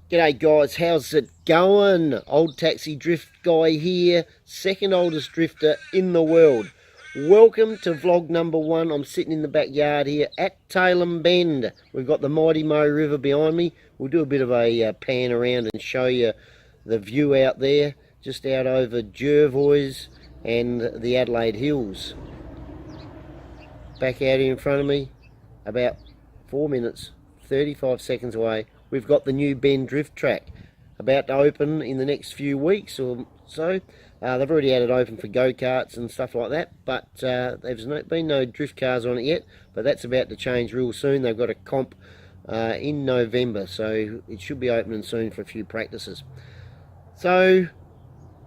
G'day guys, how's it going? Old Taxi Drift Guy here, second oldest drifter in the world. Welcome to vlog number 1. I'm sitting in the backyard here at Tailem Bend. We've got the mighty Mo River behind me. We'll do a bit of a pan around and show you the view out there, just out over Jervois and the Adelaide Hills. Back out here in front of me, about 4 minutes, 35 seconds away, we've got the new Bend drift track about to open in the next few weeks or so. They've already had it open for go-karts and stuff like that, but there's been no drift cars on it yet, but that's about to change real soon. They've got a comp in November, so it should be opening soon for a few practices. So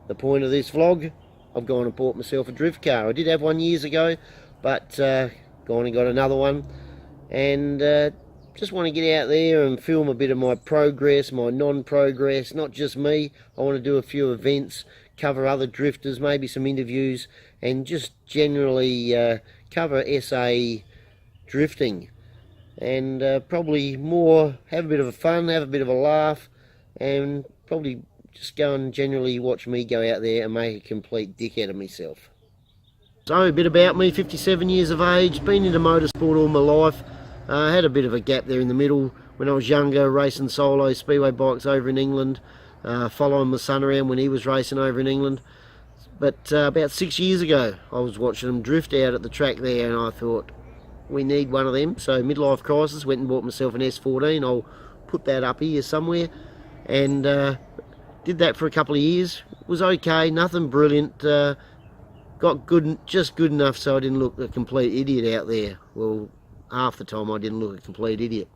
the point of this vlog, I've gone and bought myself a drift car. I did have one years ago, but gone and got another one, and just want to get out there and film a bit of my progress, my non-progress, not just me. I want to do a few events, cover other drifters, maybe some interviews, and just generally cover SA drifting, and probably more have a bit of a fun, have a bit of a laugh, and probably just go and generally watch me go out there and make a complete dick out of myself. So a bit about me, 57 years of age, been into motorsport all my life. I had a bit of a gap there in the middle when I was younger, racing solo speedway bikes over in England, following my son around when he was racing over in England. But about 6 years ago I was watching them drift out at the track there, and I thought, we need one of them. So midlife crisis, went and bought myself an S14. I'll put that up here somewhere, and did that for a couple of years. It was okay, nothing brilliant, got good, just good enough so I didn't look a complete idiot out there. Well, half the time I didn't look a complete idiot.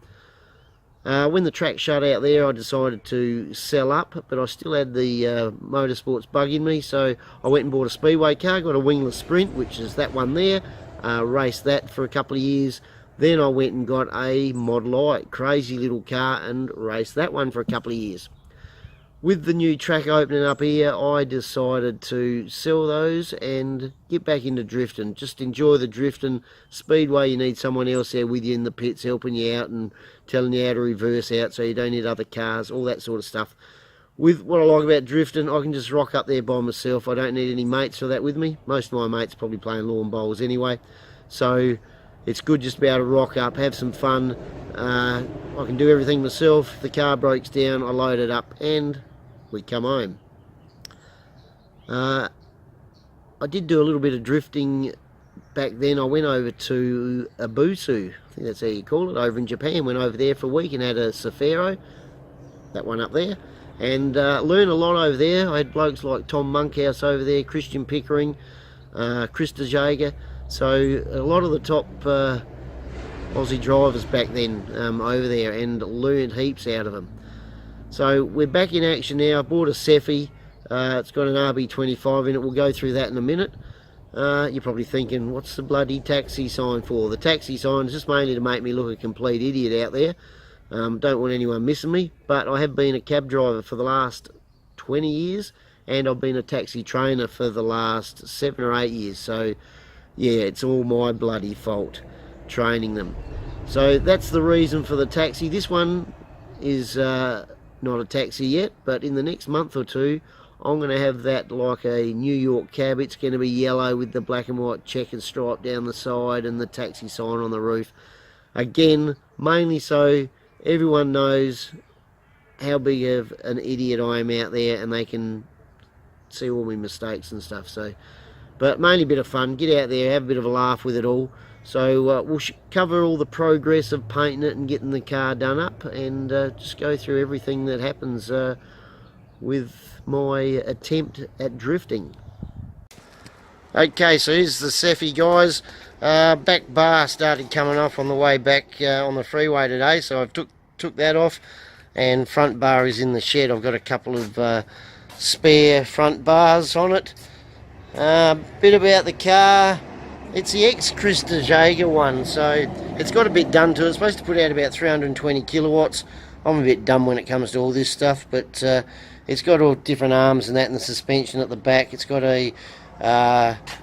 When the track shut out there, I decided to sell up, but I still had the Motorsports bug in me, so I went and bought a speedway car, got a wingless Sprint, which is that one there, raced that for a couple of years. Then I went and got a Model I, crazy little car, and raced that one for a couple of years. With the new track opening up here, I decided to sell those and get back into drifting. Just enjoy the drifting. Speedway, you need someone else there with you in the pits, helping you out and telling you how to reverse out so you don't hit other cars, all that sort of stuff. With what I like about drifting, I can just rock up there by myself. I don't need any mates for that with me. Most of my mates are probably playing lawn bowls anyway. So it's good just to be able to rock up, have some fun. I can do everything myself. If the car breaks down, I load it up and we come home. I did do a little bit of drifting back then. I went over to Abusu, I think that's how you call it, over in Japan. Went over there for a week and had a Safari, that one up there, and learned a lot over there. I had blokes like Tom Monkhouse over there, Christian Pickering, Chris de Jager, so a lot of the top Aussie drivers back then over there, and learned heaps out of them. So we're back in action now. I bought a Cephei. It's got an RB25 in it. We'll go through that in a minute. You're probably thinking, what's the bloody taxi sign for? The taxi sign is just mainly to make me look a complete idiot out there. Don't want anyone missing me, but I have been a cab driver for the last 20 years, and I've been a taxi trainer for the last 7 or 8 years. So yeah, it's all my bloody fault training them. So that's the reason for the taxi. This one is not a taxi yet, but in the next month or two I'm going to have that like a New York cab. It's going to be yellow with the black and white checkered stripe down the side and the taxi sign on the roof. Again, mainly so everyone knows how big of an idiot I am out there, and they can see all my mistakes and stuff. So, but mainly a bit of fun, get out there, have a bit of a laugh with it all. So we'll cover all the progress of painting it and getting the car done up, and just go through everything that happens with my attempt at drifting. Okay, so here's the Cephei, guys. Back bar started coming off on the way back on the freeway today, so I've took that off, and front bar is in the shed. I've got a couple of spare front bars on it. Bit about the car. It's the ex-Chris de Jager one, so it's got a bit done to it. It's supposed to put out about 320 kilowatts. I'm a bit dumb when it comes to all this stuff, but it's got all different arms and that, and the suspension at the back. It's got a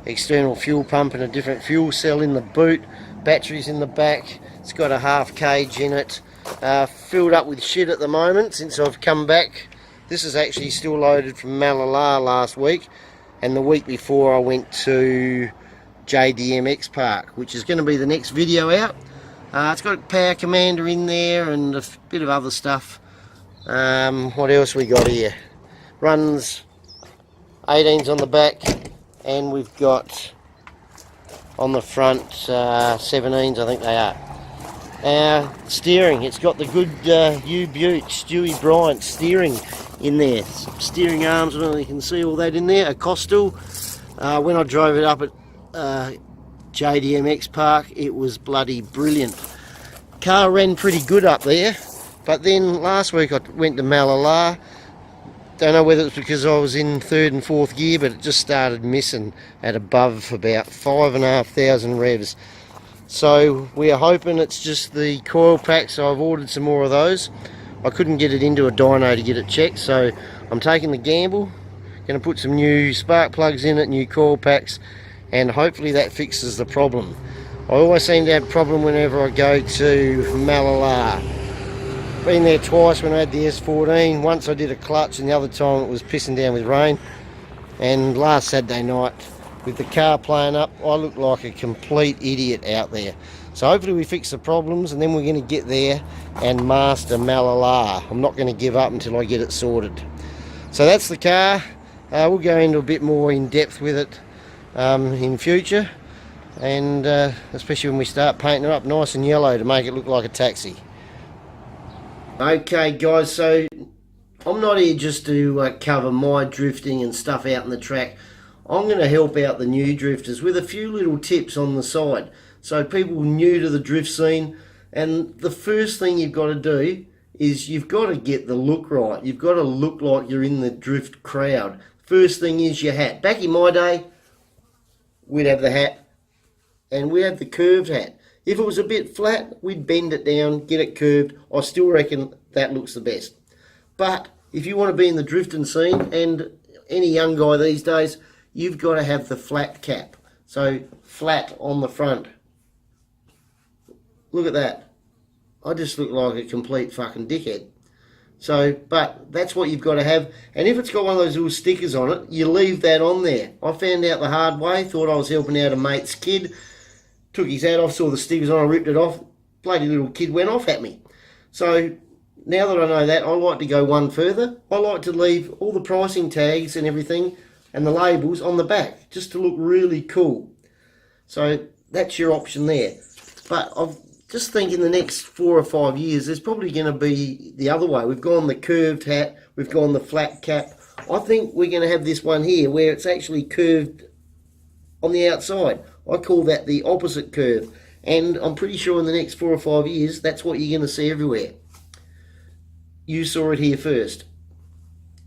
external fuel pump and a different fuel cell in the boot. Batteries in the back. It's got a half cage in it. Filled up with shit at the moment since I've come back. This is actually still loaded from Malala last week, and the week before I went to JDMX Park, which is going to be the next video out. It's got a power commander in there and a bit of other stuff. What else we got here? Runs 18s on the back, and we've got on the front 17s, I think they are. Steering, it's got the good U-Butte Stewie Bryant steering in there. Steering arms, I don't know if you can see all that in there. A Costal. When I drove it up at JDMX Park, it was bloody brilliant. Car ran pretty good up there, but then last week I went to Malala. Don't know whether it's because I was in 3rd and 4th gear, but it just started missing at above about 5,500 revs. So we are hoping it's just the coil pack, so I've ordered some more of those. I couldn't get it into a dyno to get it checked, so I'm taking the gamble. Going to put some new spark plugs in it, new coil packs, and hopefully that fixes the problem. I always seem to have a problem whenever I go to Malala. Been there twice when I had the S14. Once I did a clutch, and the other time it was pissing down with rain. And last Saturday night, with the car playing up, I looked like a complete idiot out there. So hopefully we fix the problems, and then we're going to get there and master Malala. I'm not going to give up until I get it sorted. So that's the car. We'll go into a bit more in depth with it in future, and especially when we start painting it up nice and yellow to make it look like a taxi. Okay guys, so I'm not here just to cover my drifting and stuff out in the track. I'm going to help out the new drifters with a few little tips on the side. So people new to the drift scene, and the first thing you've got to do is you've got to get the look right. You've got to look like you're in the drift crowd. First thing is your hat. Back in my day, we'd have the hat, and we'd have the curved hat. If it was a bit flat, we'd bend it down, get it curved. I still reckon that looks the best. But if you want to be in the drifting scene, and any young guy these days, you've got to have the flat cap. So flat on the front. Look at that. I just look like a complete fucking dickhead. So, but that's what you've got to have. And if it's got one of those little stickers on it, you leave that on there. I found out the hard way, thought I was helping out a mate's kid. Took his hat off, saw the stickers on, I ripped it off. Bloody little kid went off at me. So now that I know that, I like to go one further. I like to leave all the pricing tags and everything and the labels on the back, just to look really cool. So that's your option there. But I've just think in the next 4 or 5 years, there's probably going to be the other way. We've gone the curved hat, we've gone the flat cap. I think we're going to have this one here where it's actually curved on the outside. I call that the opposite curve. And I'm pretty sure in the next 4 or 5 years, that's what you're going to see everywhere. You saw it here first.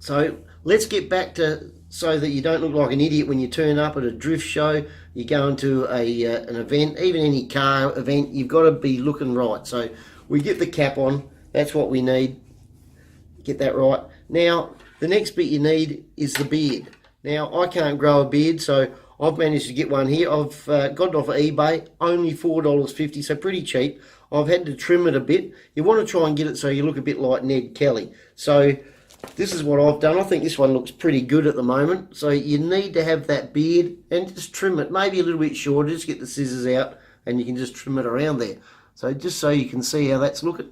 So let's get back to, so that you don't look like an idiot when you turn up at a drift show, you go into an event, even any car event, you've got to be looking right. So we get the cap on, that's what we need. Get that right. Now, the next bit you need is the beard. Now, I can't grow a beard, so I've managed to get one here. I've got it off of eBay, only $4.50, so pretty cheap. I've had to trim it a bit. You want to try and get it so you look a bit like Ned Kelly. So this is what I've done. I think this one looks pretty good at the moment. So you need to have that beard and just trim it, maybe a little bit shorter. Just get the scissors out and you can just trim it around there. So just so you can see how that's looking.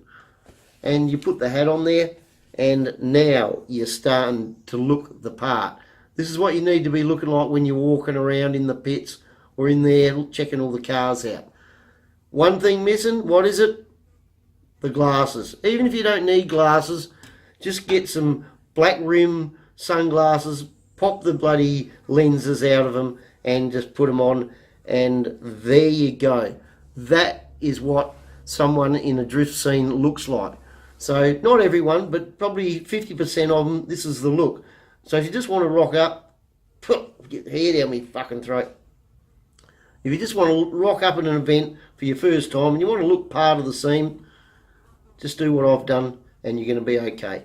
And you put the hat on there, and now you're starting to look the part. This is what you need to be looking like when you're walking around in the pits or in there checking all the cars out. One thing missing, what is it? The glasses. Even if you don't need glasses, just get some black rim sunglasses, pop the bloody lenses out of them and just put them on, and there you go. That is what someone in a drift scene looks like. So not everyone, but probably 50% of them, this is the look. So if you just want to rock up, get the hair down my fucking throat. If you just want to rock up at an event for your first time and you want to look part of the scene, just do what I've done and you're going to be okay.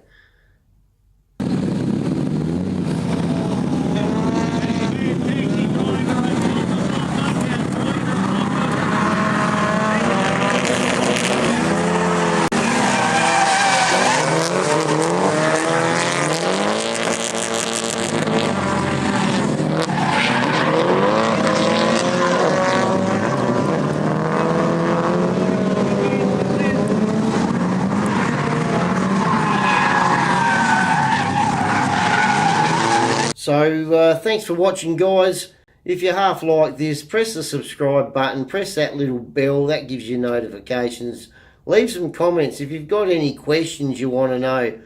So thanks for watching, guys. If you half like this, press the subscribe button, press that little bell, that gives you notifications. Leave some comments if you've got any questions you want to know.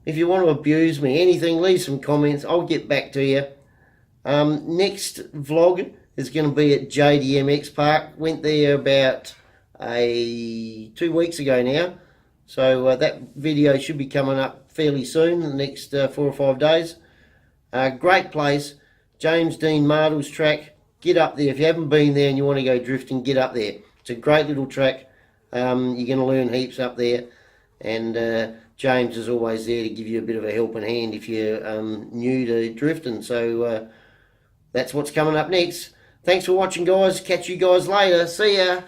If you want to abuse me, anything, leave some comments. I'll get back to you. Next vlog is going to be at JDMX Park. Went there about 2 weeks ago now. So that video should be coming up fairly soon, the next 4 or 5 days. Great place. James Dean Martle's track. Get up there. If you haven't been there and you want to go drifting, get up there. It's a great little track. You're going to learn heaps up there. And James is always there to give you a bit of a helping hand if you're new to drifting. So that's what's coming up next. Thanks for watching, guys. Catch you guys later. See ya.